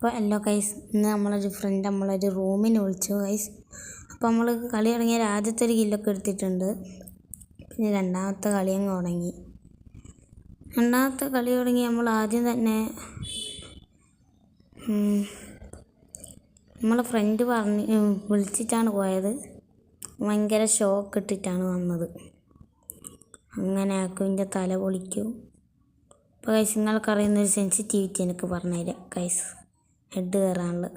അപ്പോൾ hello guys, ഇന്ന് നമ്മളൊരു ഫ്രണ്ട് നമ്മളൊരു റൂമിന് വിളിച്ചു ഗൈസ്. അപ്പോൾ നമ്മൾ കളി തുടങ്ങിയ ആദ്യത്തെ ഒരു കില്ലൊക്കെ എടുത്തിട്ടുണ്ട്. പിന്നെ രണ്ടാമത്തെ കളി അങ്ങ് തുടങ്ങി. നമ്മൾ ആദ്യം തന്നെ നമ്മളെ ഫ്രണ്ട് വിളിച്ചിട്ടാണ് പോയത്. ഭയങ്കര ഷോക്ക് ഇട്ടിട്ടാണ് വന്നത്. അങ്ങനെ ആക്കുവിൻ്റെ തല പൊളിക്കും. ഇപ്പോൾ ഗൈസ്, നിങ്ങൾക്ക് അറിയുന്നൊരു സെൻസിറ്റിവിറ്റി എനിക്ക് പറഞ്ഞുതരാം ഗൈസ്. ഹെഡ് കയറാനുള്ള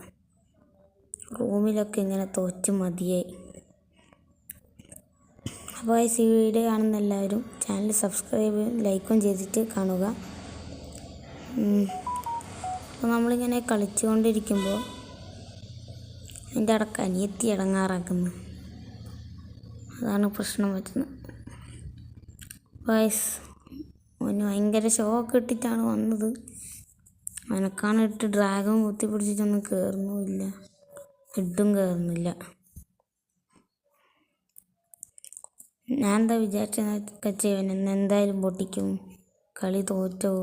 റൂമിലൊക്കെ ഇങ്ങനെ തോറ്റ് മതിയായി. അപ്പോൾ ഗൈസ്, ഈ വീഡിയോ കാണുന്ന എല്ലാവരും ചാനൽ സബ്സ്ക്രൈബും ലൈക്കും ചെയ്തിട്ട് കാണുക. അപ്പോൾ നമ്മളിങ്ങനെ കളിച്ചുകൊണ്ടിരിക്കുമ്പോൾ എൻ്റെ അടക്കം അനിയത്തി ഇടങ്ങാറാക്കുന്നു. അതാണ് പ്രശ്നം പറ്റുന്നത്. ഗൈസ്, അവന് ഭയങ്കര ഷോക്ക് ഇട്ടിട്ടാണ് വന്നത്. അവനക്കാണ് ഇട്ട് ഡ്രാഗൺ കുത്തി പിടിച്ചിട്ടൊന്നും കയറുന്നുമില്ല, ഹെഡും കയറുന്നില്ല. ഞാൻ എന്താ വിചാരിച്ചതൊക്കെ ചെയ്വൻ എന്തായാലും പൊട്ടിക്കും, കളി തോറ്റോ.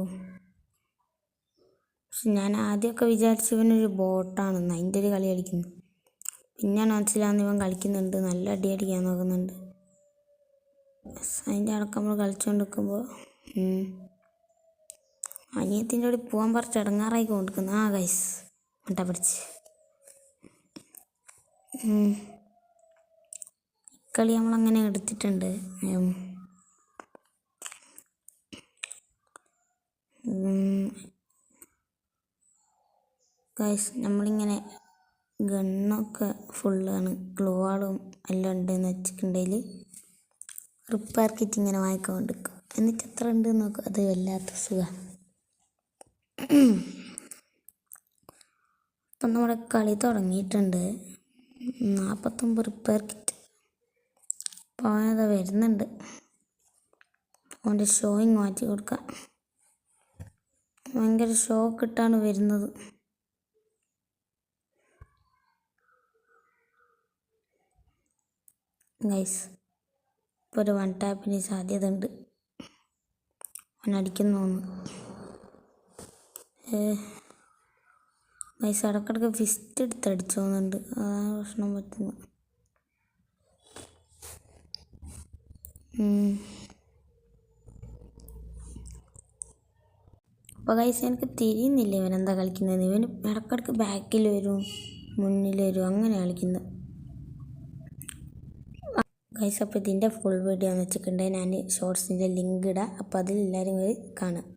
പക്ഷെ ഞാൻ ആദ്യമൊക്കെ വിചാരിച്ചു ഇവനൊരു ബോട്ടാണെന്ന്, അതിൻ്റെ ഒരു കളി കളിക്കുന്നു. പിന്നെയാണ് മനസ്സിലാവുന്ന ഇവൻ കളിക്കുന്നുണ്ട്, നല്ല അടി അടിക്കാൻ നോക്കുന്നുണ്ട്. അതിൻ്റെ അടക്കം നമ്മൾ കളിച്ചുകൊണ്ടിരിക്കുമ്പോൾ അനിയത്തിൻ്റെ കൂടെ പോകാൻ കുറച്ച് ഇടങ്ങാറായി കൊണ്ടിരിക്കുന്നു. ഗൈസ്, മുട്ട പിടിച്ച് കളി നമ്മളങ്ങനെ എടുത്തിട്ടുണ്ട്. ഗൈസ്, നമ്മളിങ്ങനെ ഗണ്ണൊക്കെ ഫുള്ളാണ്, ഗ്ലൂവാളും എല്ലാം ഉണ്ടെന്ന് വെച്ചിട്ടുണ്ടെങ്കിൽ റിപ്പയർ കിറ്റ് ഇങ്ങനെ വാങ്ങിക്കൊണ്ടിരിക്കും. എന്നിട്ട് എത്ര ഉണ്ട് നോക്കും, അത് വല്ലാത്ത സുഖമാണ്. ഇപ്പം നമ്മുടെ കളി തുടങ്ങിയിട്ടുണ്ട്. 49 റിപ്പയർ കിറ്റ്. അപ്പോൾ അവനത് വരുന്നുണ്ട്. അവൻ്റെ ഷോയിങ് മാറ്റി കൊടുക്കാം. ഭയങ്കര ഷോക്ക് ഇട്ടാണ് വരുന്നത്. ഗൈസ്, ഇപ്പോൾ ഒരു 1 ടാപ്പിന് സാധ്യത ഉണ്ട്. അവനടിക്കുന്നു തോന്നുന്നു. ഗൈസ്, ഇടക്കിടക്ക് ഫിസ്റ്റ് എടുത്ത് അടിച്ചു പോകുന്നുണ്ട്. അതാണ് പ്രശ്നം പറ്റുന്നത്. അപ്പോൾ ഗൈസ്, എനിക്ക് തിരിയുന്നില്ല ഇവനെന്താ കളിക്കുന്നത്. ഇവന് ഇടക്കിടക്ക് ബാക്കിൽ വരും, മുന്നിൽ വരും, അങ്ങനെ കളിക്കുന്നത്. ഗൈസ്, അപ്പോൾ ഇതിൻ്റെ ഫുൾ വീഡിയോ എന്ന് വെച്ചിട്ടുണ്ടെങ്കിൽ ഞാൻ ഷോർട്സിൻ്റെ ലിങ്ക് ഇടാം. അപ്പോൾ അതിൽ എല്ലാവരും കാണാം.